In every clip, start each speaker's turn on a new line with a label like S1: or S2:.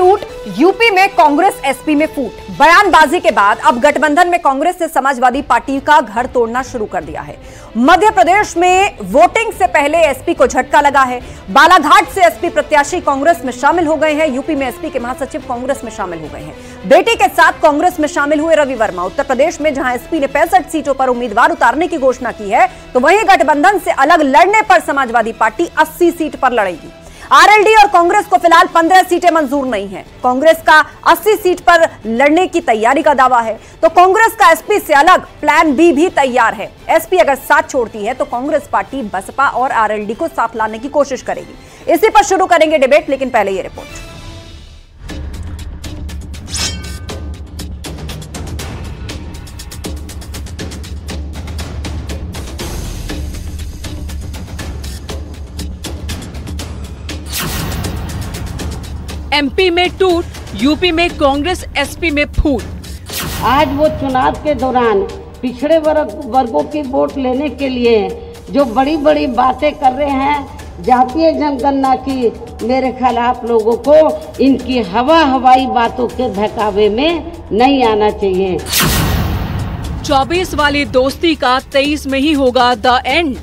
S1: टूट, यूपी में कांग्रेस एसपी में फूट। बयानबाजी के बाद अब गठबंधन में कांग्रेस ने समाजवादी पार्टी का घर तोड़ना शुरू कर दिया है। मध्य प्रदेश में वोटिंग से पहले एसपी को झटका लगा है। बालाघाट से एसपी प्रत्याशी कांग्रेस में शामिल हो गए हैं। यूपी में एसपी के महासचिव कांग्रेस में शामिल हो गए हैं। बेटी के साथ कांग्रेस में शामिल हुए रवि वर्मा। उत्तर प्रदेश में जहां एसपी ने 65 सीटों पर उम्मीदवार उतारने की घोषणा की है, तो वहीं गठबंधन से अलग लड़ने पर समाजवादी पार्टी 80 सीट पर लड़ेगी। आरएलडी और कांग्रेस को फिलहाल 15 सीटें मंजूर नहीं हैं। कांग्रेस का 80 सीट पर लड़ने की तैयारी का दावा है, तो कांग्रेस का एसपी से अलग प्लान बी भी तैयार है। एसपी अगर साथ छोड़ती है तो कांग्रेस पार्टी बसपा और आरएलडी को साथ लाने की कोशिश करेगी। इसी पर शुरू करेंगे डिबेट, लेकिन पहले ये रिपोर्ट।
S2: एमपी में टूट, यूपी में कांग्रेस एसपी में फूट।
S3: आज वो चुनाव के दौरान पिछड़े वर्गों की वोट लेने के लिए जो बड़ी बड़ी बातें कर रहे हैं जातीय जनगणना की, मेरे ख्याल आप लोगों को इनकी हवाई बातों के बहकावे में नहीं आना चाहिए।
S2: 24 वाली दोस्ती का 23 में ही होगा द एंड।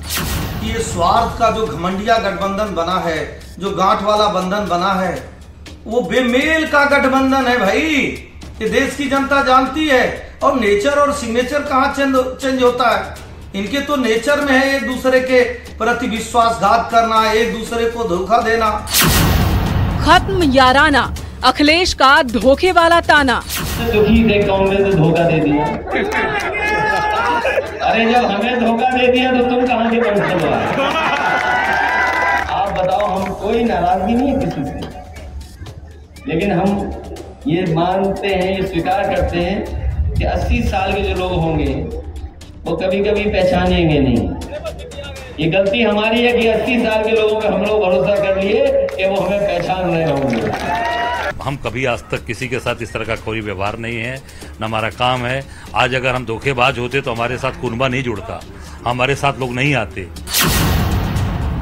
S4: ये स्वार्थ का जो घमंडिया गठबंधन बना है, जो गांठ वाला बंधन बना है, वो बेमेल का गठबंधन है भाई। ये देश की जनता जानती है। और नेचर और सिग्नेचर कहाँ चेंज होता है? इनके तो नेचर में है एक दूसरे के प्रति विश्वासघात करना, एक दूसरे को धोखा देना।
S2: खत्म याराना, अखिलेश का धोखे वाला ताना।
S5: दुखी थे कांग्रेस ने धोखा दे दिया। अरे जब हमें धोखा दे दिया तो तुम कहाँ के पंच हो? आप बताओ, हम कोई नाराजगी नहीं है किसी से, लेकिन हम ये मानते हैं, ये स्वीकार करते हैं कि 80 साल के जो लोग होंगे वो कभी कभी पहचानेंगे नहीं। ये गलती हमारी है कि 80 साल के लोगों पे हम लोग भरोसा कर लिए कि वो हमें पहचान रहे होंगे।
S6: हम कभी आज तक किसी के साथ इस तरह का कोई व्यवहार नहीं है, न हमारा काम है। आज अगर हम धोखेबाज होते तो हमारे साथ कुनबा नहीं जुड़ता, हमारे साथ लोग नहीं आते।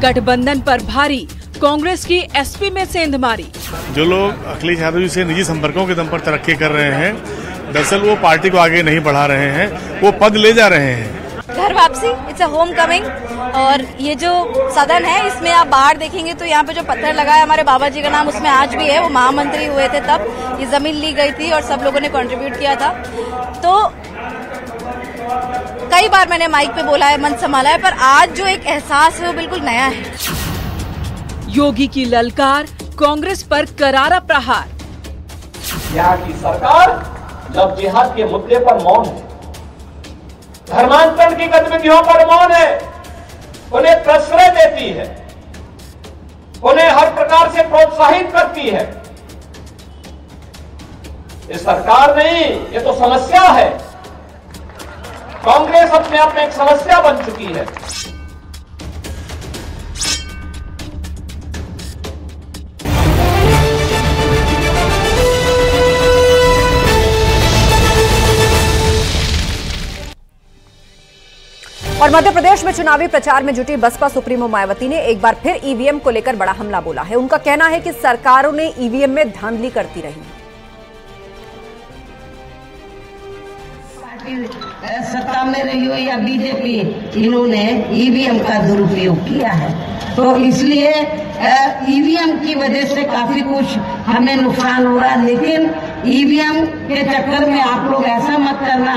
S2: गठबंधन पर भारी, कांग्रेस की एसपी में सेंधमारी।
S7: जो लोग अखिलेश यादव जी से निजी संपर्कों के दम पर तरक्की कर रहे हैं, दरअसल वो पार्टी को आगे नहीं बढ़ा रहे हैं, वो पद ले जा रहे हैं।
S8: घर वापसी, इट्स अ होम कमिंग। और ये जो सदन है, इसमें आप बाहर देखेंगे तो यहाँ पे जो पत्थर लगा है, हमारे बाबा जी का नाम उसमें आज भी है। वो महामंत्री हुए थे तब ये जमीन ली गई थी और सब लोगों ने कंट्रीब्यूट किया था। तो कई बार मैंने माइक पे बोला है, मन संभाला है, पर आज जो एक एहसास है वो बिल्कुल नया है।
S2: योगी की ललकार, कांग्रेस पर करारा प्रहार।
S5: यहाँ की सरकार जब जिहाद के मुद्दे पर मौन है, धर्मांतरण की गतिविधियों पर मौन है, उन्हें प्रश्रय देती है, उन्हें हर प्रकार से प्रोत्साहित करती है। ये सरकार नहीं, ये तो समस्या है। कांग्रेस अपने आप में एक समस्या बन चुकी है।
S1: और मध्य प्रदेश में चुनावी प्रचार में जुटी बसपा सुप्रीमो मायावती ने एक बार फिर ईवीएम को लेकर बड़ा हमला बोला है। उनका कहना है कि सरकारों ने ईवीएम में धांधली करती रही।
S3: सत्ता में रही हो या बीजेपी, इन्होंने ईवीएम का दुरुपयोग किया है, तो इसलिए ईवीएम की वजह से काफी कुछ हमें नुकसान हो रहा है। लेकिन ईवीएम के चक्कर में आप लोग ऐसा मत करना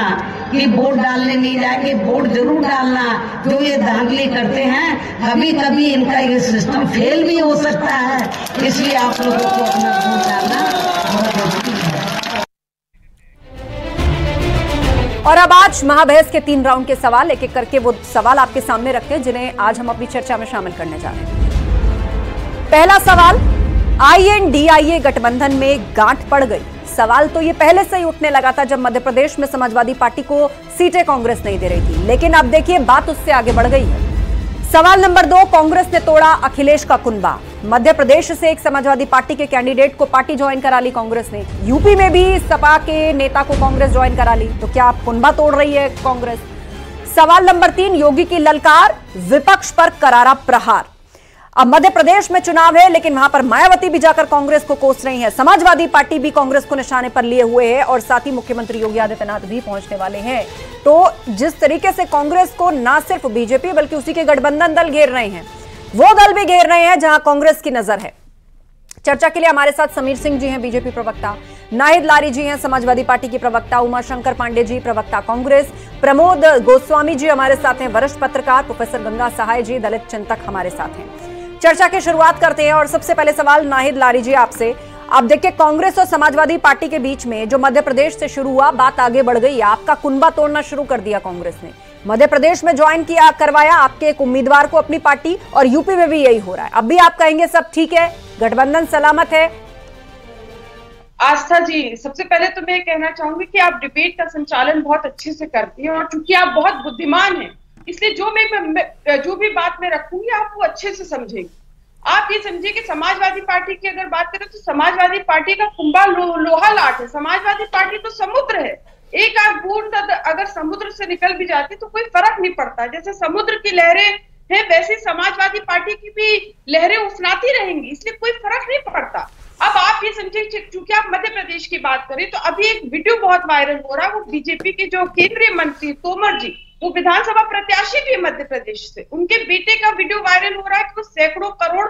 S3: कि वोट डालने नहीं जाएंगे, वोट जरूर डालना। जो ये धांधली करते हैं, कभी कभी इनका ये सिस्टम फेल भी हो सकता है, इसलिए आप लोगों को अपना वोट डालना बहुत जरूरी है।
S1: और अब आज महाबहस के 3 राउंड के सवाल, एक एक करके वो सवाल आपके सामने रखते हैं जिन्हें आज हम अपनी चर्चा में शामिल करने जा रहे हैं। पहला सवाल, INDIA गठबंधन में गांठ पड़ गई। सवाल तो ये पहले से ही उठने लगा था जब मध्य प्रदेश में समाजवादी पार्टी को सीटें कांग्रेस नहीं दे रही थी, लेकिन अब देखिए बात उससे आगे बढ़ गई है। सवाल नंबर 2, कांग्रेस ने तोड़ा अखिलेश का कुनबा। मध्य प्रदेश से एक समाजवादी पार्टी के कैंडिडेट को पार्टी ज्वाइन करा ली कांग्रेस ने। यूपी में भी सपा के नेता को कांग्रेस ज्वाइन करा ली। तो क्या कुनबा तोड़ रही है कांग्रेस? सवाल नंबर 3, योगी की ललकार, विपक्ष पर करारा प्रहार। अब मध्य प्रदेश में चुनाव है, लेकिन वहां पर मायावती भी जाकर कांग्रेस को कोस रही है। समाजवादी पार्टी भी कांग्रेस को निशाने पर लिए हुए है और साथ ही मुख्यमंत्री योगी आदित्यनाथ भी पहुंचने वाले हैं। तो जिस तरीके से कांग्रेस को ना सिर्फ बीजेपी बल्कि उसी के गठबंधन दल घेर रहे हैं, वो दल भी घेर रहे हैं जहां कांग्रेस की नजर है। चर्चा के लिए हमारे साथ समीर सिंह जी हैं, बीजेपी प्रवक्ता, नाहिद लारी जी हैं, समाजवादी पार्टी की प्रवक्ता, उमाशंकर पांडे जी, प्रवक्ता कांग्रेस, प्रमोद गोस्वामी जी हमारे साथ हैं, वरिष्ठ पत्रकार, प्रोफेसर गंगा सहाय जी, दलित चिंतक हमारे साथ हैं। चर्चा की शुरुआत करते हैं और सबसे पहले सवाल नाहिद लारी जी आपसे। आप देखिए, कांग्रेस और समाजवादी पार्टी के बीच में जो मध्य प्रदेश से शुरू हुआ, बात आगे बढ़ गई, आपका कुनबा तोड़ना शुरू कर दिया कांग्रेस ने। मध्य प्रदेश में ज्वाइन किया, करवाया आपके एक उम्मीदवार को अपनी पार्टी, और यूपी में भी यही हो रहा है। अब भी आप कहेंगे सब ठीक है, गठबंधन सलामत है?
S9: आस्था जी, सबसे पहले तो मैं कहना चाहूंगी कि आप डिबेट का संचालन बहुत अच्छे से करती हैं और चूंकि आप बहुत बुद्धिमान हैं, इसलिए जो भी बात मैं रखूंगी आप वो अच्छे से समझेंगे। आप ये समझिए कि समाजवादी पार्टी की अगर बात करें तो समाजवादी पार्टी का कुंभा लोहा लाट है। समाजवादी पार्टी तो समुद्र है, एक आध बूंद अगर समुद्र से निकल भी जाती तो कोई फर्क नहीं पड़ता। जैसे समुद्र की लहरें हैं, वैसे समाजवादी पार्टी की भी लहरें उफनाती रहेंगी, इसलिए कोई फर्क नहीं पड़ता। अब आप ये समझिए, चूंकि आप मध्य प्रदेश की बात करें तो अभी एक वीडियो बहुत वायरल हो रहा है, वो बीजेपी के जो केंद्रीय मंत्री तोमर जी, वो विधानसभा प्रत्याशी भी मध्य प्रदेश से, उनके बेटे का वीडियो वायरल हो रहा है कि वो सैकड़ों करोड़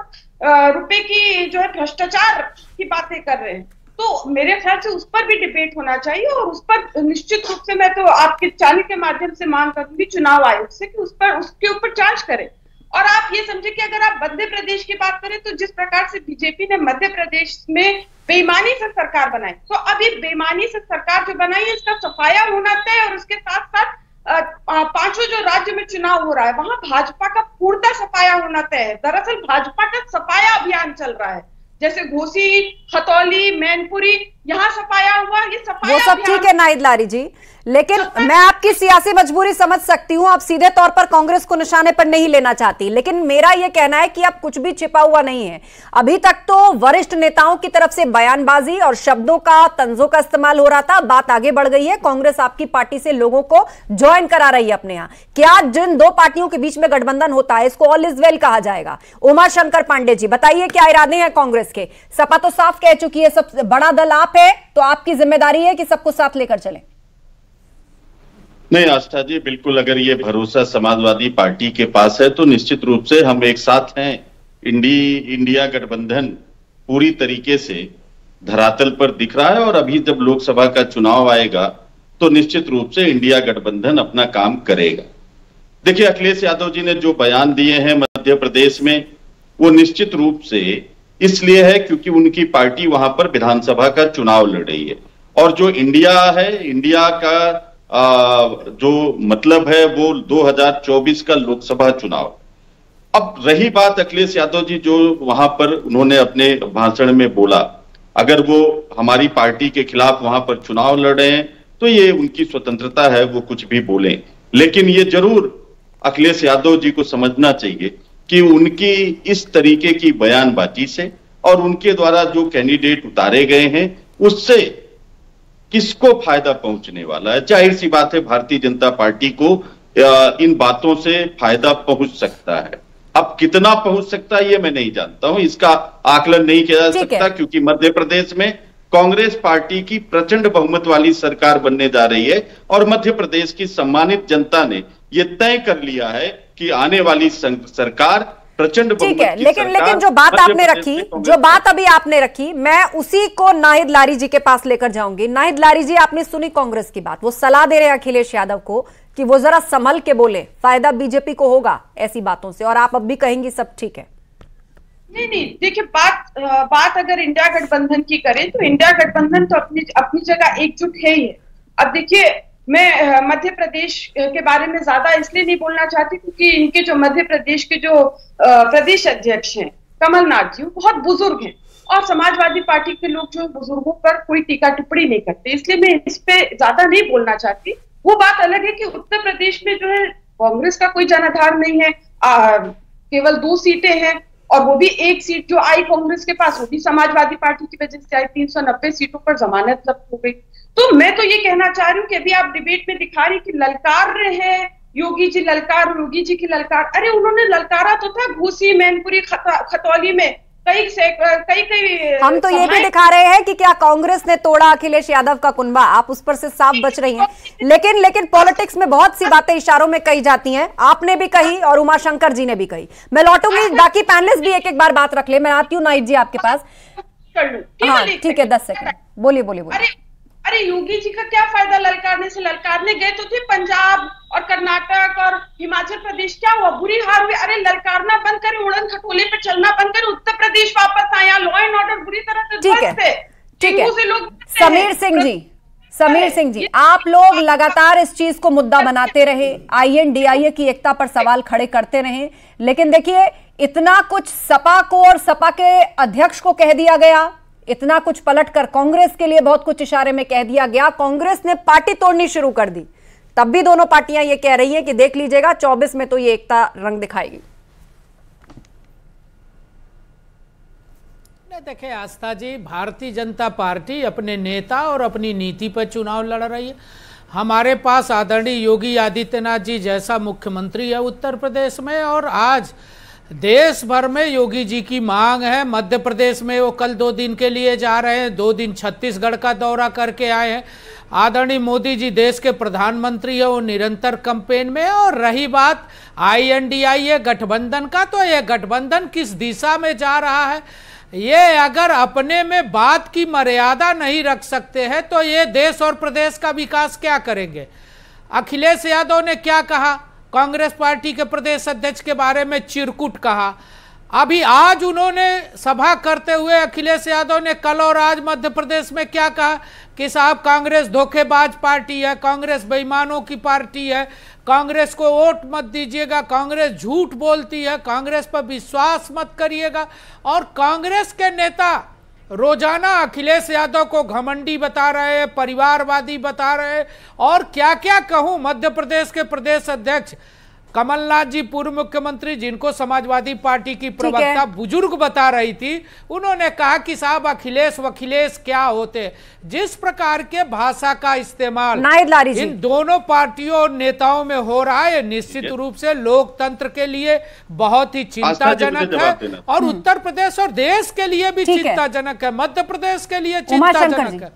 S9: रुपए की जो है भ्रष्टाचार की बातें कर रहे हैं। तो मेरे ख्याल से उस पर भी डिबेट होना चाहिए और उस पर निश्चित रूप से मैं तो आपके चैनल के माध्यम से मांग करूंगी चुनाव आयोग से कि उसके ऊपर जांच करें। और आप ये समझे कि अगर आप मध्य प्रदेश की बात करें तो जिस प्रकार से बीजेपी ने मध्य प्रदेश में बेईमानी से सरकार बनाई, तो अब ये बेईमानी से सरकार जो बनाई है इसका सफाया होना तय, और उसके साथ साथ पांचों जो राज्य में चुनाव हो रहा है वहां भाजपा का पूर्णतः सफाया होना तय है। दरअसल भाजपा का सफाया अभियान चल रहा है, जैसे घोसी, खतौली, मैनपुरी, यहाँ सफाया हुआ, ये सफाया
S1: वो सब ठीक है नाहिद लारी जी, लेकिन मैं आपकी सियासी मजबूरी समझ सकती हूं। आप सीधे तौर पर कांग्रेस को निशाने पर नहीं लेना चाहती, लेकिन मेरा यह कहना है कि अब कुछ भी छिपा हुआ नहीं है। अभी तक तो वरिष्ठ नेताओं की तरफ से बयानबाजी और शब्दों का, तंजों का इस्तेमाल हो रहा था। बात आगे बढ़ गई है, कांग्रेस आपकी पार्टी से लोगों को ज्वाइन करा रही है अपने यहां। क्या जिन दो पार्टियों के बीच में गठबंधन होता है इसको ऑल इज वेल कहा जाएगा? उमाशंकर पांडे जी बताइए, क्या इरादे हैं कांग्रेस के? सपा तो साफ कह चुकी है सबसे बड़ा दल आप है, तो आपकी जिम्मेदारी है कि सबको साथ लेकर चलें।
S10: नहीं आस्था जी, बिल्कुल, अगर ये भरोसा समाजवादी पार्टी के पास है तो निश्चित रूप से हम एक साथ हैं। इंडिया गठबंधन पूरी तरीके से धरातल पर दिख रहा है और अभी जब लोकसभा का चुनाव आएगा तो निश्चित रूप से इंडिया गठबंधन अपना काम करेगा। देखिए, अखिलेश यादव जी ने जो बयान दिए हैं मध्य प्रदेश में, वो निश्चित रूप से इसलिए है क्योंकि उनकी पार्टी वहां पर विधानसभा का चुनाव लड़ रही है, और जो इंडिया है, इंडिया का जो मतलब है वो 2024 का लोकसभा चुनाव। अब रही बात अखिलेश यादव जी जो वहां पर उन्होंने अपने भाषण में बोला, अगर वो हमारी पार्टी के खिलाफ वहां पर चुनाव लड़ रहे हैं तो ये उनकी स्वतंत्रता है, वो कुछ भी बोलें। लेकिन ये जरूर अखिलेश यादव जी को समझना चाहिए कि उनकी इस तरीके की बयानबाजी से और उनके द्वारा जो कैंडिडेट उतारे गए हैं उससे किसको फायदा पहुंचने वाला है। जाहिर सी बात है, भारतीय जनता पार्टी को इन बातों से फायदा पहुंच सकता है। अब कितना पहुंच सकता है ये मैं नहीं जानता हूं, इसका आकलन नहीं किया जा सकता, क्योंकि मध्य प्रदेश में कांग्रेस पार्टी की प्रचंड बहुमत वाली सरकार बनने जा रही है और मध्य प्रदेश की सम्मानित जनता ने यह तय कर लिया है कि आने वाली सरकार प्रचंड
S1: ठीक है। लेकिन जो बात आपने रखी, जो बात अभी आपने रखी, मैं उसी को नाहिद लारी जी के पास लेकर जाऊंगी। नाहिद लारी जी, आपने सुनी कांग्रेस की बात, वो सलाह दे रहे हैं अखिलेश यादव को कि वो जरा संभल के बोले, फायदा बीजेपी को होगा ऐसी बातों से, और आप अब भी कहेंगी सब ठीक है।
S9: नहीं, देखिए, बात अगर इंडिया गठबंधन की करें तो इंडिया गठबंधन तो अपनी जगह एकजुट है ही है। अब देखिए, मैं मध्य प्रदेश के बारे में ज्यादा इसलिए नहीं बोलना चाहती क्योंकि इनके जो मध्य प्रदेश के जो प्रदेश अध्यक्ष हैं कमलनाथ जी, वो बहुत बुजुर्ग हैं और समाजवादी पार्टी के लोग जो बुजुर्गों पर कोई टीका टिप्पणी नहीं करते, इसलिए मैं इस पे ज्यादा नहीं बोलना चाहती। वो बात अलग है कि उत्तर प्रदेश में जो है कांग्रेस का कोई जनाधार नहीं है, केवल 2 सीटें हैं, और वो भी एक सीट जो आई कांग्रेस के पास वो भी समाजवादी पार्टी की वजह से आई। 390 सीटों पर जमानत जब्त हो गई। तो मैं तो ये कहना चाह रही हूँ कि अभी आप डिबेट में दिखा रही कि ललकार रहे हैं योगी योगी जी ललकार, योगी जी की ललकार। अरे उन्होंने ललकारा तो था घूसी, मैनपुरी, खतौली में कई
S1: हम तो ये भी दिखा रहे हैं कि क्या कांग्रेस ने तोड़ा अखिलेश यादव का कुनबा। आप उस पर से साफ बच रही हैं, लेकिन पॉलिटिक्स में बहुत सी बातें इशारों में कही जाती हैं। आपने भी कही और उमाशंकर जी ने भी कही। मैं लौटूंगी, बाकी पैनलिस्ट भी एक एक बार बात रख ले। मैं आती हूँ नाइट जी आपके पास। हाँ ठीक है, 10 सेकंड बोलिए।
S9: अरे योगी जी का क्या फायदा ललकारने से? ललकारने गए तो थे पंजाब और कर्नाटक और हिमाचल प्रदेश, क्या हुआ? बुरी हार हुई। अरे ललकारना बंद करें, उड़न खटोले पे चलना बंद करें, उत्तर प्रदेश वापस आया, लॉ एंड ऑर्डर बुरी तरह से ध्वस्त है।
S1: ठीक है समीर सिंह जी, आप लोग लगातार इस चीज को मुद्दा बनाते रहे, INDIA की एकता पर सवाल खड़े करते रहे, लेकिन देखिए इतना कुछ सपा को और सपा के अध्यक्ष को कह दिया गया, इतना कुछ पलटकर कांग्रेस के लिए बहुत कुछ इशारे में कह दिया गया, कांग्रेस ने पार्टी तोड़नी शुरू कर दी। तब भी दोनों पार्टियां ये कह रही हैं कि देख लीजिएगा 24 में तो ये एकता रंग दिखाएगी।
S11: देखिए आस्था जी, भारतीय जनता पार्टी अपने नेता और अपनी नीति पर चुनाव लड़ रही है। हमारे पास आदरणीय योगी आदित्यनाथ जी जैसा मुख्यमंत्री है उत्तर प्रदेश में, और आज देश भर में योगी जी की मांग है। मध्य प्रदेश में वो कल 2 दिन के लिए जा रहे हैं, 2 दिन छत्तीसगढ़ का दौरा करके आए हैं। आदरणीय मोदी जी देश के प्रधानमंत्री है, वो निरंतर कैंपेन में है। और रही बात INDIA गठबंधन का, तो ये गठबंधन किस दिशा में जा रहा है, ये अगर अपने में बात की मर्यादा नहीं रख सकते हैं तो ये देश और प्रदेश का विकास क्या करेंगे। अखिलेश यादव ने क्या कहा, कांग्रेस पार्टी के प्रदेश अध्यक्ष के बारे में चिरकुट कहा। अभी आज उन्होंने सभा करते हुए अखिलेश यादव ने कल और आज मध्य प्रदेश में क्या कहा कि साहब कांग्रेस धोखेबाज पार्टी है, कांग्रेस बेईमानों की पार्टी है, कांग्रेस को वोट मत दीजिएगा, कांग्रेस झूठ बोलती है, कांग्रेस पर विश्वास मत करिएगा। और कांग्रेस के नेता रोजाना अखिलेश यादव को घमंडी बता रहे हैं, परिवारवादी बता रहे हैं, और क्या क्या कहूं। मध्य प्रदेश के प्रदेश अध्यक्ष कमलनाथ जी, पूर्व मुख्यमंत्री, जिनको समाजवादी पार्टी की प्रवक्ता बुजुर्ग बता रही थी, उन्होंने कहा कि साहब अखिलेश वखिलेश क्या होते। जिस प्रकार के भाषा का इस्तेमाल इन दोनों पार्टियों और नेताओं में हो रहा है, निश्चित रूप से लोकतंत्र के लिए बहुत ही चिंताजनक है, और उत्तर प्रदेश और देश के लिए भी चिंताजनक है, मध्य प्रदेश के लिए चिंताजनक है,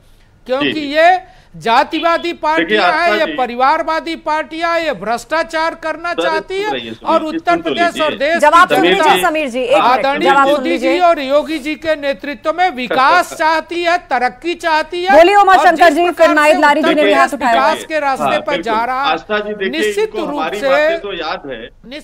S11: क्योंकि ये जातिवादी पार्टियां हैं, ये परिवारवादी पार्टियां, ये भ्रष्टाचार करना चाहती है, और उत्तर प्रदेश और देश आदरणीय मोदी जी और योगी जी के नेतृत्व में विकास चाहती है, तरक्की चाहती है।
S1: बोलिए उमाशंकर जी, फिर नाइद लारी जी ने भी हाथ उठाया।
S11: विकास के रास्ते पर जा रहा है। निश्चित रूप से
S10: तो याद है,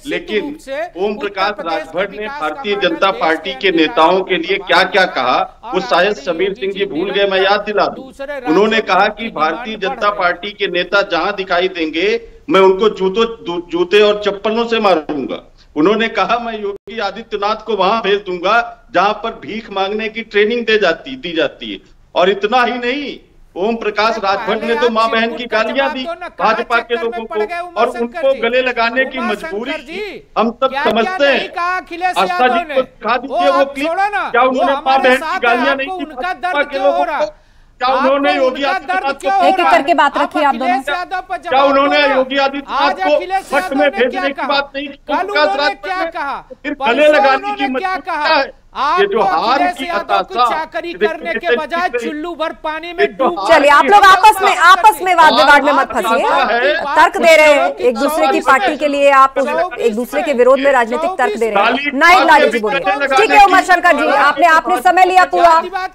S10: लेकिन ओम प्रकाश राजभर ने भारतीय जनता पार्टी के नेताओं के लिए क्या क्या कहा वो शायद समीर सिंह जी भूल गए, मैं याद दिला दूं। उन्होंने कहा कि भारतीय जनता पार्टी के नेता जहां दिखाई देंगे मैं उनको जूते और चप्पलों से मारूंगा। उन्होंने कहा मैं योगी आदित्यनाथ को वहां भेज दूंगा जहां पर भीख मांगने की ट्रेनिंग दी जाती है। और इतना ही नहीं, ओम प्रकाश राजभर ने तो मां बहन की गालियां दी भाजपा के लोगों को, और उनको गले लगाने की मजबूरी हम सब समझते हैं। आस्था जी को दिखा दीजिए वो क्लिप, क्या उन्होंने मां बहन की गालियां नहीं दी भाजपा के लोगों को? क्या उन्होंने योगी आदित्यनाथ को
S1: एक एक करके बात रखी आप दोनों?
S10: क्या उन्होंने योगी आदित्यनाथ को फट में भेजने की बात नहीं की? फिर गले लगाने की मजबूरी है। ये जो हार की हताशा
S11: चाकरी करने के बजाय चुल्लू भर पानी में डूब।
S1: चलिए आप लोग आपस में वाद विवाद में मत फंसिए। तर्क दे रहे हैं एक दूसरे की पार्टी के लिए, आप एक दूसरे के विरोध में राजनीतिक तर्क दे रहे हैं। नाइद लारी जी बोलिए। ठीक है उमाशंकर जी, आपने समय लिया पूरा,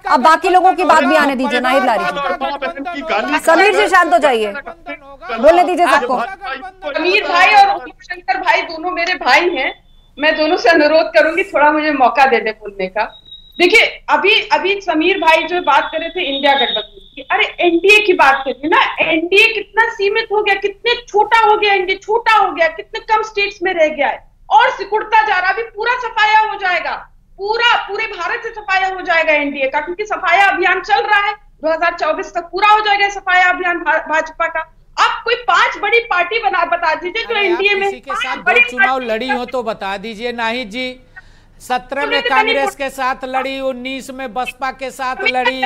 S1: अब बाकी लोगों की बात भी आने दीजिए। नाइद लारी जी, समीर जी शांत हो जाइए, बोलने दीजिए सबको।
S9: समीर भाई और उमाशंकर भाई दोनों मेरे भाई हैं, मैं दोनों से अनुरोध करूंगी थोड़ा मुझे मौका दे दे बोलने का। देखिए अभी समीर भाई जो बात कर रहे थे इंडिया गठबंधन की, अरे एनडीए की बात कर रही ना, एनडीए कितना सीमित हो गया, कितने छोटा हो गया, एनडीए छोटा हो गया, कितने कम स्टेट्स में रह गया है और सिकुड़ता जा रहा। अभी पूरा सफाया हो जाएगा, पूरे भारत से सफाया हो जाएगा एनडीए का, क्योंकि सफाया अभियान चल रहा है, 2024 तक पूरा हो जाएगा सफाया अभियान भाजपा का। आप कोई 5 बड़ी पार्टी बता दीजिए जो एनडीए में
S11: किसी के साथ बड़ी चुनाव लड़ी हो तो बता दीजिए। नाहिद जी 17 में कांग्रेस के साथ लड़ी, 19 में बसपा के साथ लड़ी,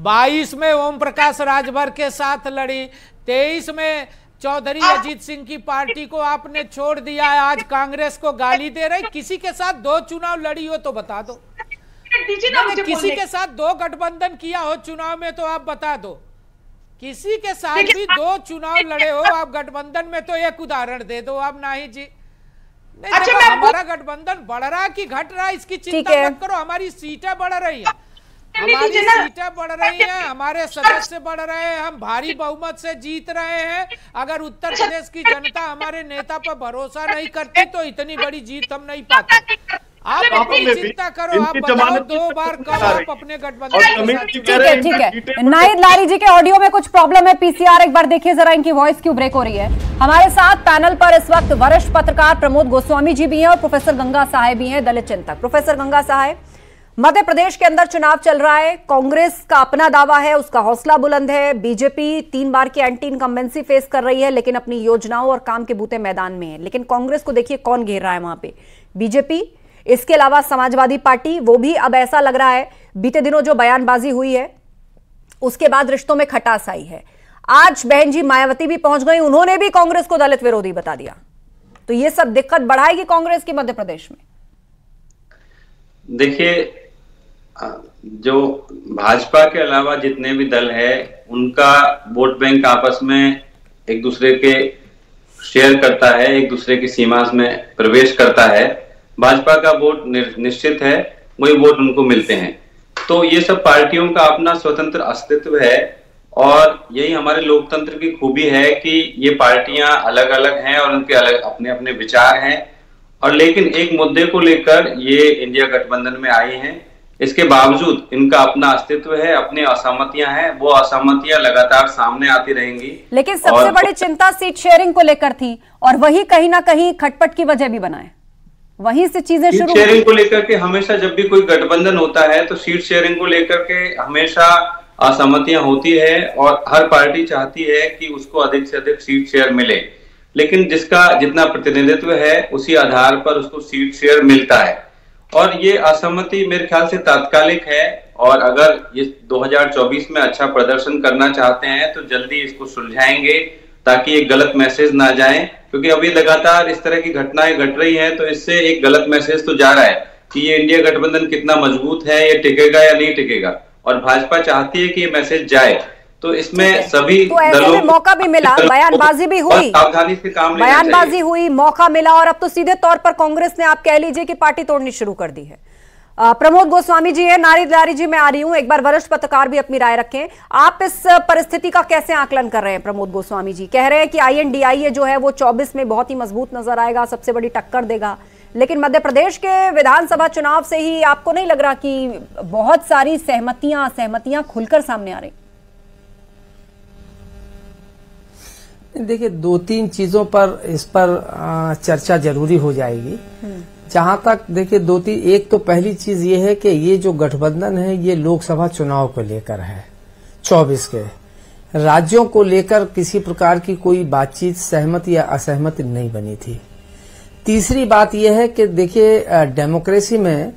S11: 22 में ओम प्रकाश राजभर के साथ लड़ी, 23 में चौधरी अजीत सिंह की पार्टी को आपने छोड़ दिया है, आज कांग्रेस को गाली दे रहे। किसी के साथ 2 चुनाव लड़ी हो तो बता दो, किसी के साथ 2 गठबंधन किया हो चुनाव में तो आप बता दो। किसी के साथ भी 2 चुनाव लड़े हो आप गठबंधन में तो एक उदाहरण दे दो आप। नाही जी, नहीं, हमारा गठबंधन बढ़ रहा कि घट रहा इसकी चिंता मत करो, हमारी सीटें बढ़ रही है, हमारी सीटें बढ़ रही हैं, हमारे सदस्य बढ़ रहे हैं, हम भारी बहुमत से जीत रहे हैं। अगर उत्तर प्रदेश की जनता हमारे नेता पर भरोसा नहीं करती तो इतनी बड़ी जीत हम नहीं पाते। आप अपनी चिंता करो, आप बताओ 2 बार कब आप अपने गठबंधन।
S1: ठीक है। नाहिद लारी जी के ऑडियो में कुछ प्रॉब्लम है, पीसीआर एक बार देखिए जरा, इनकी वॉइस क्यों ब्रेक हो रही है। हमारे साथ पैनल पर इस वक्त वरिष्ठ पत्रकार प्रमोद गोस्वामी जी भी हैं और प्रोफेसर गंगा सहाय भी हैं, दलित चिंतक। प्रोफेसर गंगा सहाय, मध्य प्रदेश के अंदर चुनाव चल रहा है, कांग्रेस का अपना दावा है, उसका हौसला बुलंद है, बीजेपी 3 बार की एंटी इनकम्बेंसी फेस कर रही है लेकिन अपनी योजनाओं और काम के बूते मैदान में है। लेकिन कांग्रेस को देखिए कौन घेर रहा है वहां पे, बीजेपी, इसके अलावा समाजवादी पार्टी, वो भी अब ऐसा लग रहा है बीते दिनों जो बयानबाजी हुई है उसके बाद रिश्तों में खटास आई है। आज बहन जी मायावती भी पहुंच गई, उन्होंने भी कांग्रेस को दलित विरोधी बता दिया। तो ये सब दिक्कत बढ़ाएगी कांग्रेस की मध्य प्रदेश में।
S12: देखिए, जो भाजपा के अलावा जितने भी दल है उनका वोट बैंक आपस में एक दूसरे के शेयर करता है, एक दूसरे की सीमा में प्रवेश करता है। भाजपा का वोट निश्चित है, वही वोट उनको मिलते हैं। तो ये सब पार्टियों का अपना स्वतंत्र अस्तित्व है और यही हमारे लोकतंत्र की खूबी है कि ये पार्टियां अलग अलग हैं और उनके अलग अपने अपने विचार हैं, और लेकिन एक मुद्दे को लेकर ये इंडिया गठबंधन में आई हैं। इसके बावजूद इनका अपना अस्तित्व है, अपनी असहमतियां हैं, वो असहमतियां लगातार सामने आती रहेंगी।
S1: लेकिन सबसे बड़ी चिंता सीट शेयरिंग को लेकर थी और वही कहीं ना कहीं खटपट की वजह भी बनाए, वहीं से चीजें शुरू।
S12: सीट शेयरिंग को लेकर के हमेशा जब भी कोई गठबंधन होता है तो सीट शेयरिंग को लेकर के हमेशा असहमतियां होती है और हर पार्टी चाहती है कि उसको अधिक से अधिक सीट शेयर मिले, लेकिन जिसका जितना प्रतिनिधित्व है उसी आधार पर उसको सीट शेयर मिलता है। और ये असहमति मेरे ख्याल से तात्कालिक है, और अगर ये 2024 में अच्छा प्रदर्शन करना चाहते हैं तो जल्दी इसको सुलझाएंगे ताकि एक गलत मैसेज ना जाए, क्योंकि अभी लगातार इस तरह की घटनाएं घट रही हैं तो इससे एक गलत मैसेज तो जा रहा है कि ये इंडिया गठबंधन कितना मजबूत है, ये टिकेगा या नहीं टिकेगा, और भाजपा चाहती है कि ये मैसेज जाए। तो इसमें सभी दलों को
S1: मौका भी मिला, बयानबाजी भी हुई,
S12: सावधानी से काम लेना चाहिए।
S1: बयानबाजी हुई, मौका मिला, और अब तो सीधे तौर पर कांग्रेस ने आप कह लीजिए कि पार्टी तोड़नी शुरू कर दी है। प्रमोद गोस्वामी जी है, नारिद लारी जी मैं आ रही हूं, एक बार वरिष्ठ पत्रकार भी अपनी राय रखें। आप इस परिस्थिति का कैसे आकलन कर रहे हैं? प्रमोद गोस्वामी जी कह रहे हैं कि INDIA जो है वो 24 में बहुत ही मजबूत नजर आएगा, सबसे बड़ी टक्कर देगा, लेकिन मध्य प्रदेश के विधानसभा चुनाव से ही आपको नहीं लग रहा कि बहुत सारी सहमतियां खुलकर सामने आ रही?
S13: देखिए, 2-3 चीजों पर इस पर चर्चा जरूरी हो जाएगी। जहां तक देखिए 2-3, एक तो पहली चीज ये है कि ये जो गठबंधन है ये लोकसभा चुनाव को लेकर है, 24 के राज्यों को लेकर किसी प्रकार की कोई बातचीत सहमत या असहमत नहीं बनी थी। तीसरी बात यह है कि देखिए डेमोक्रेसी में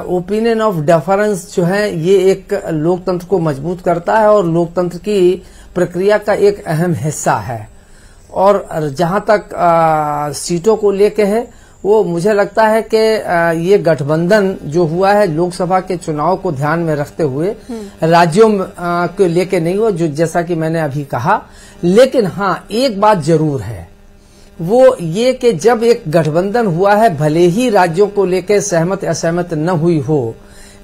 S13: ओपिनियन ऑफ डिफरेंस जो है ये एक लोकतंत्र को मजबूत करता है और लोकतंत्र की प्रक्रिया का एक अहम हिस्सा है। और जहां तक सीटों को लेके है वो मुझे लगता है कि ये गठबंधन जो हुआ है लोकसभा के चुनाव को ध्यान में रखते हुए राज्यों को लेके नहीं हुआ, जो जैसा कि मैंने अभी कहा। लेकिन हाँ, एक बात जरूर है, वो ये कि जब एक गठबंधन हुआ है, भले ही राज्यों को लेकर सहमत असहमत न हुई हो,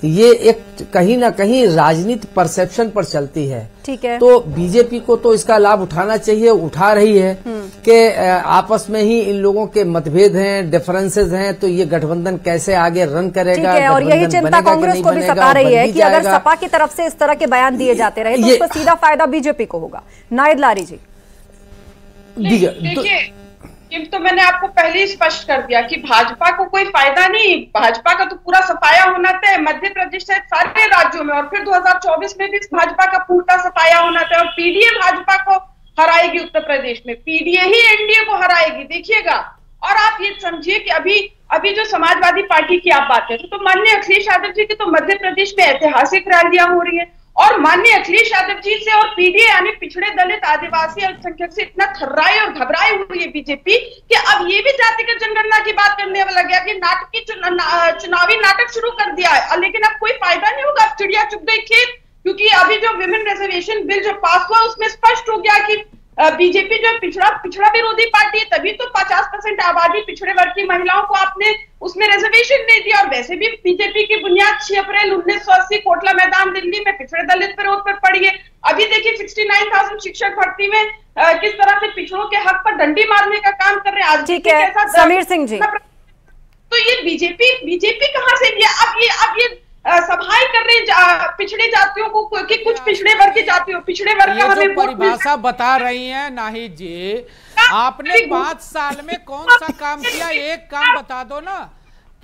S13: ये एक कहीं ना कहीं राजनीति परसेप्शन पर चलती है।
S1: ठीक है।
S13: तो बीजेपी को तो इसका लाभ उठाना चाहिए, उठा रही है कि आपस में ही इन लोगों के मतभेद हैं, डिफरेंसेस हैं, तो ये गठबंधन कैसे आगे रन करेगा।
S1: ठीक है, और यही चिंता कांग्रेस को भी सता रही है कि अगर सपा की तरफ से इस तरह के बयान दिए जाते रहे तो उसका सीधा फायदा बीजेपी को होगा। नाहिद लारी जी
S9: देखिए, तो मैंने आपको पहले ही स्पष्ट कर दिया कि भाजपा को कोई फायदा नहीं, भाजपा का तो पूरा सफाया होना तय मध्य प्रदेश सहित सारे राज्यों में, और फिर 2024 में भी भाजपा का पूरा सफाया होना तय, और पीडीए भाजपा को हराएगी उत्तर प्रदेश में, पीडीए ही एनडीए को हराएगी, देखिएगा। और आप ये समझिए कि अभी जो समाजवादी पार्टी की आप बात करें तो माननीय अखिलेश यादव जी की तो मध्य प्रदेश में ऐतिहासिक रैलियां हो रही है, और माननीय अखिलेश यादव जी से और पीडीए यानी पिछड़े दलित आदिवासी अल्पसंख्यक से इतना थर्राई और घबराई हुई है बीजेपी कि अब ये भी जातिगत जनगणना की बात करने वाला गया कि चुनावी नाटक शुरू कर दिया है। लेकिन अब कोई फायदा नहीं होगा, अब चिड़िया चुग गई खेत, क्योंकि अभी जो विमेन रिजर्वेशन बिल जो पास हुआ उसमें स्पष्ट हो गया कि बीजेपी जो पिछड़ा विरोधी पार्टी है, तभी तो 50% आबादी पिछड़े वर्ग की महिलाओं को आपने उसमें रिजर्वेशन दे दिया। और वैसे भी बीजेपी की बुनियाद 6 अप्रैल 1980 कोटला मैदान दिल्ली में पिछड़े दलित विरोध पर पड़ी है। अभी देखिए 69,000 शिक्षक भर्ती में किस तरह से पिछड़ों के हक पर डंडी मारने का काम कर रहे हैं। आज
S1: ठीक है समीर सिंह जी,
S9: तो ये बीजेपी कहां से अब ये सभाएं कर रहे पिछड़े जातियों को कि कुछ पिछड़े वर्ग की जातियों पिछड़े वर्ग का हमें
S11: परिभाषा बता रही है नाहिद जी, आपने 5 साल में कौन सा काम किया? एक काम बता दो ना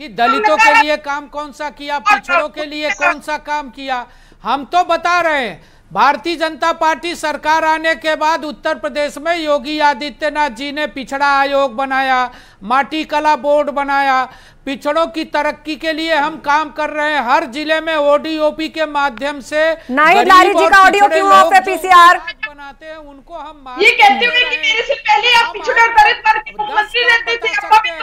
S11: कि दलितों के लिए काम कौन सा किया, पिछड़ों के लिए कौन सा काम किया। हम तो बता रहे हैं भारतीय जनता पार्टी सरकार आने के बाद उत्तर प्रदेश में योगी आदित्यनाथ जी ने पिछड़ा आयोग बनाया, माटी कला बोर्ड बनाया, पिछड़ों की तरक्की के लिए हम काम कर रहे हैं। हर जिले में ओडीओपी के माध्यम से
S1: नाहिद लारी जी का ऑडियो क्यों ऑफ है? पीसीआर
S11: बनाते हैं उनको हम
S9: ये कहते हुए कि मेरे से पहले आप पिछड़ा दलित वर्ग के मुख्यमंत्री रहते थे,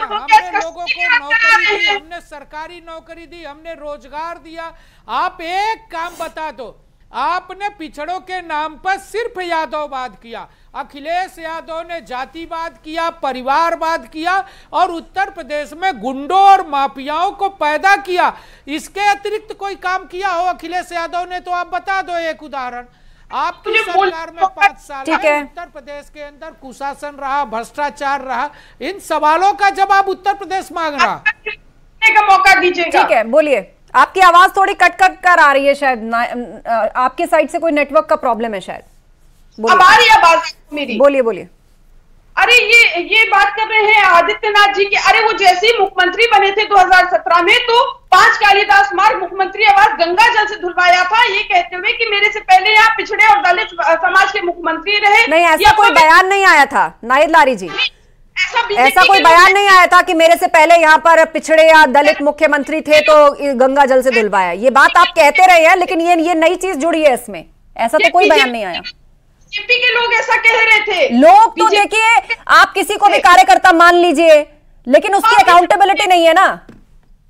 S11: हमने लोगों को नौकरी दी, हमने सरकारी नौकरी दी, हमने रोजगार दिया। आप एक काम बता दो, आपने पिछड़ों के नाम पर सिर्फ यादववाद किया, अखिलेश यादव ने जातिवाद किया, परिवारवाद किया और उत्तर प्रदेश में गुंडों और माफियाओं को पैदा किया। इसके अतिरिक्त कोई काम किया हो अखिलेश यादव ने तो आप बता दो एक उदाहरण। आपकी सरकार में 5 साल में उत्तर प्रदेश के अंदर कुशासन रहा, भ्रष्टाचार रहा, इन सवालों का जवाब उत्तर प्रदेश मांग रहा
S9: का मौका दीजिएगा।
S1: ठीक है, बोलिए। आपकी आवाज थोड़ी कट कर आ रही है, शायद आपके साइड से कोई नेटवर्क का प्रॉब्लम है शायद।
S9: अब आ रही है आवाज मेरी?
S1: बोलिए।
S9: अरे ये बात कर रहे हैं आदित्यनाथ जी की। अरे वो जैसे ही मुख्यमंत्री बने थे 2017 में तो 5 कालिदास मार्ग मुख्यमंत्री आवास गंगा जल से धुलवाया था, ये कहते हुए कि मेरे से पहले यहाँ पिछड़े और दलित समाज के मुख्यमंत्री रहे।
S1: नहीं, ऐसा कोई बयान नहीं आया था नाहिद लारी जी, ऐसा कोई बयान नहीं आया था कि मेरे से पहले यहाँ पर पिछड़े या दलित मुख्यमंत्री थे तो गंगा जल से धुलवाया। ये बात आप कहते रहे हैं, लेकिन ये नई चीज जुड़ी है इसमें, ऐसा तो कोई बयान नहीं आया।
S9: बीजेपी के लोग ऐसा कह रहे थे।
S1: लोग तो देखिए, आप किसी को भी कार्यकर्ता मान लीजिए, लेकिन उसकी अकाउंटेबिलिटी नहीं है ना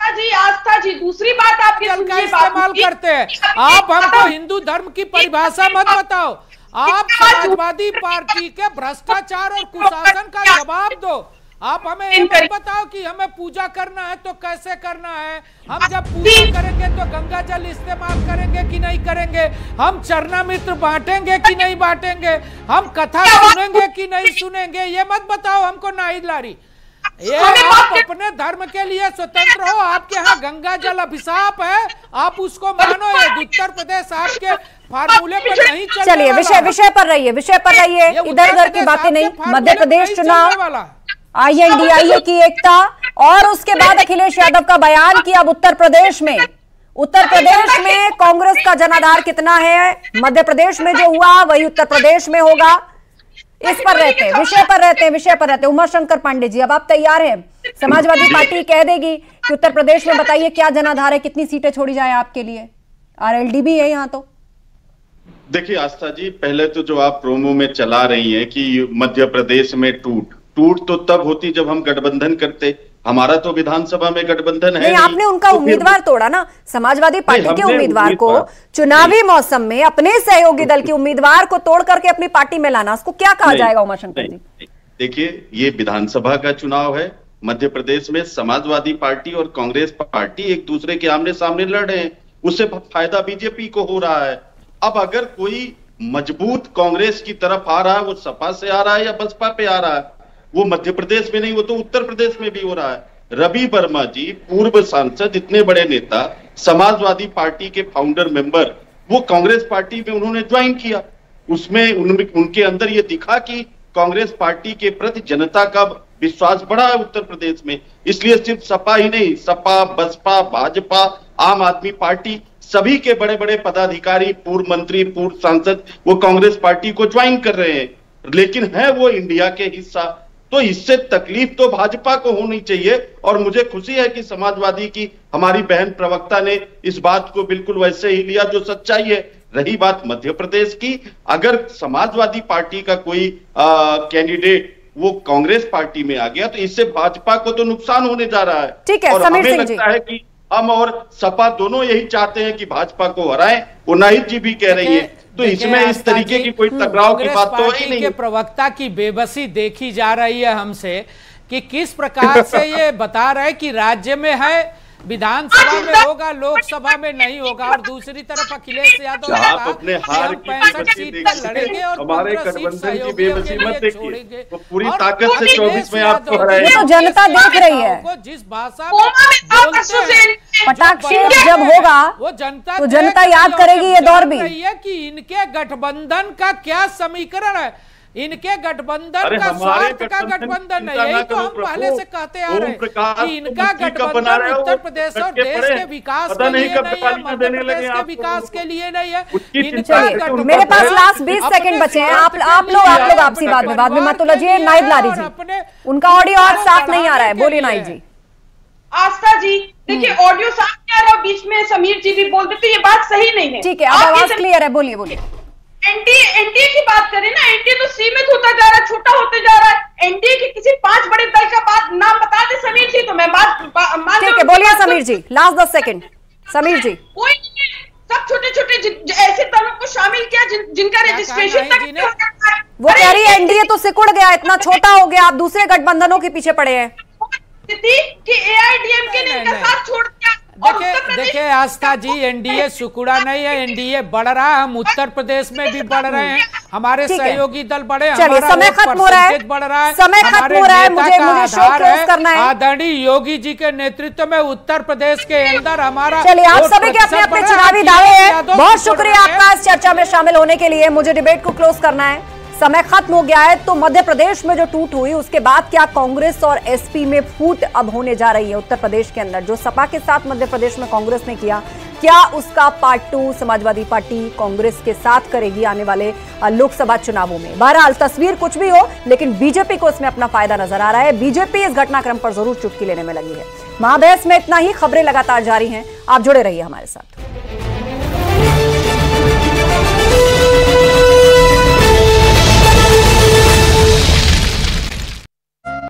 S9: जी। आस्था जी, दूसरी बात आप
S11: इस्तेमाल करते हैं। आप हमको हिंदू धर्म की परिभाषा मत बताओ, आप समाजवादी पार्टी के भ्रष्टाचार और कुशासन का जवाब दो। आप हमें ये मत बताओ कि हमें पूजा करना है तो कैसे करना है, हम जब पूजा करेंगे तो गंगा जल इस्तेमाल करेंगे कि नहीं करेंगे, हम चरणामृत बांटेंगे कि नहीं बांटेंगे, हम कथा सुनेंगे कि नहीं सुनेंगे, ये मत बताओ हमको नाहिद लारी। ये आप अपने धर्म के लिए स्वतंत्र हो, आपके यहाँ गंगा जल अभिशाप है, आप उसको मानो। ये उत्तर प्रदेश आपके फार्मूले पर नहीं चल।
S1: चलिए विषय पर रहिए, इधर उधर की बातें नहीं। मध्य प्रदेश चुनाव, INDIA की एकता और उसके बाद अखिलेश यादव का बयान कि अब उत्तर प्रदेश में कांग्रेस का जनाधार कितना है, मध्य प्रदेश में जो हुआ वही उत्तर प्रदेश में होगा। इस पर रहते हैं, विषय पर रहते हैं। उमा शंकर पांडे जी, अब आप तैयार हैं? समाजवादी पार्टी कह देगी कि उत्तर प्रदेश में बताइए क्या जनाधार है, कितनी सीटें छोड़ी जाए आपके लिए, RLD भी है यहाँ। तो
S10: देखिए आस्था जी, पहले तो जो आप प्रोमो में चला रही हैं कि मध्य प्रदेश में टूट तो तब होती जब हम गठबंधन करते। हमारा तो विधानसभा में गठबंधन है नहीं।
S1: आपने उनका उम्मीदवार तोड़ा ना, समाजवादी पार्टी के उम्मीदवार को चुनावी मौसम में अपने सहयोगी दल के उम्मीदवार को तोड़ करके अपनी पार्टी में लाना, उसको क्या कहा जाएगा उमाशंकर जी?
S10: देखिए, ये विधानसभा का चुनाव है। मध्य प्रदेश में समाजवादी पार्टी और कांग्रेस पार्टी एक दूसरे के आमने सामने लड़ रहे हैं, उससे फायदा बीजेपी को हो रहा है। अब अगर कोई मजबूत कांग्रेस की तरफ आ रहा है, वो सपा से आ रहा है या बसपा पे आ रहा है, वो मध्य प्रदेश में नहीं, वो तो उत्तर प्रदेश में भी हो रहा है। रवि वर्मा जी, पूर्व सांसद, इतने बड़े नेता, समाजवादी पार्टी के फाउंडर मेंबर, वो कांग्रेस पार्टी में उन्होंने ज्वाइन किया। उसमें उनके अंदर ये दिखा कि कांग्रेस पार्टी के प्रति जनता का विश्वास बढ़ा है उत्तर प्रदेश में। इसलिए सिर्फ सपा ही नहीं, सपा, बसपा, भाजपा, आम आदमी पार्टी, सभी के बड़े बड़े पदाधिकारी, पूर्व मंत्री, पूर्व सांसद, वो कांग्रेस पार्टी को ज्वाइन कर रहे हैं, लेकिन है वो इंडिया के हिस्सा। तो इससे तकलीफ तो भाजपा को होनी चाहिए। और मुझे खुशी है कि समाजवादी की हमारी बहन प्रवक्ता ने इस बात को बिल्कुल वैसे ही लिया जो सच्चाई है रही बात मध्य प्रदेश की, अगर समाजवादी पार्टी का कोई कैंडिडेट वो कांग्रेस पार्टी में आ गया तो इससे भाजपा को तो नुकसान होने जा रहा है।
S1: ठीक है,
S10: और
S1: समीर
S10: हमें
S1: सिंह जी,
S10: लगता है कि हम और सपा दोनों यही चाहते हैं कि भाजपा को हराएं, उन्नाहित जी भी कह रही है, तो इसमें इस तरीके की कोई टकराव की बात तो है ही नहीं।
S11: प्रवक्ता की बेबसी देखी जा रही है हमसे कि किस प्रकार से ये बता रहे कि राज्य में है, विधानसभा में होगा, लोकसभा में नहीं होगा, और दूसरी तरफ अखिलेश यादव
S10: अपने हार की
S11: 65 सीट पर लड़ेंगे और
S10: हमारे
S11: 15 सीट
S10: गठबंधन की
S11: सहयोगी
S10: बेबसी
S11: के
S10: मत
S11: लिए
S10: देखिए,
S11: छोड़ेंगे।
S10: तो पूरी
S11: और
S10: ताकत से 24 में आपको
S11: अखिलेश
S1: तो जनता देख रही है।
S11: को जिस भाषा में बोलते हैं,
S1: कटाक्ष जब होगा
S11: वो जनता
S1: तो जनता याद करेगी ये दौर भी।
S11: रही है कि इनके गठबंधन का क्या समीकरण है, इनके गठबंधन का स्वार्थ का गठबंधन है। यही तो हम पहले से कहते आ रहे हैं कि इनका गठबंधन उत्तर प्रदेश और देश के विकास के लिए नहीं है, मध्य प्रदेश के विकास के लिए नहीं है।
S1: चलिए, मेरे पास लास्ट 20 सेकंड बचे हैं। आप लोग आपसी बाद में मत उलझिए। नाइब लारी जी, उनका ऑडियो आज साफ नहीं आ रहा है, बोलिए नाइब जी।
S9: आस्था जी, देखिए ऑडियो साफ नहीं आ रहा, बीच में समीर जी भी बोल देते, ये बात सही नहीं है।
S1: ठीक है, अब आवाज क्लियर है, बोलिए।
S9: एनडीए की बात करें ना, एनडीए तो सीमित होता जा रहा है, छोटा होते जा रहा है। एनडीए के किसी 5 बड़े दल का बात नाम बता दे समीर जी, तो मैं बात मान।
S1: ठीक है, बोलिए समीर जी, लास्ट 10 सेकंड। समीर जी,
S9: कोई सब छोटे ऐसे दलों को शामिल किया जिनका रजिस्ट्रेशन तक
S1: वो कह रही है एनडीए तो सिकुड़ गया, इतना छोटा हो गया, आप दूसरे गठबंधनों के पीछे पड़े हैं
S9: कि एआईडीएमके ने इनका साथ छोड़ दिया।
S11: देखिए आस्था जी, एनडीए सुकुड़ा नहीं है, एनडीए बढ़ रहा है। हम उत्तर प्रदेश में भी बढ़ रहे हैं, हमारे सहयोगी दल बढ़े, हमारा
S1: समय खत्म हो रहा है,
S11: बढ़ रहा है,
S1: समय खत्म हो रहा है, मुझे शो क्लोज करना है।
S11: आदरणीय योगी जी के नेतृत्व में उत्तर प्रदेश के अंदर हमारा।
S1: चलिए, आप सभी के अपने अपने चुनावी दावे हैं। बहुत शुक्रिया आपका इस चर्चा में शामिल होने के लिए। मुझे डिबेट को क्लोज करना है, समय खत्म हो गया है। तो मध्य प्रदेश में जो टूट हुई, उसके बाद क्या कांग्रेस और एसपी में फूट अब होने जा रही है उत्तर प्रदेश के अंदर? जो सपा के साथ मध्य प्रदेश में कांग्रेस ने किया, क्या उसका पार्ट 2 समाजवादी पार्टी कांग्रेस के साथ करेगी आने वाले लोकसभा चुनावों में? बहरहाल तस्वीर कुछ भी हो, लेकिन बीजेपी को इसमें अपना फायदा नजर आ रहा है। बीजेपी इस घटनाक्रम पर जरूर चुटकी लेने में लगी है। महाबहस में इतना ही, खबरें लगातार जारी हैं, आप जुड़े रहिए हमारे साथ।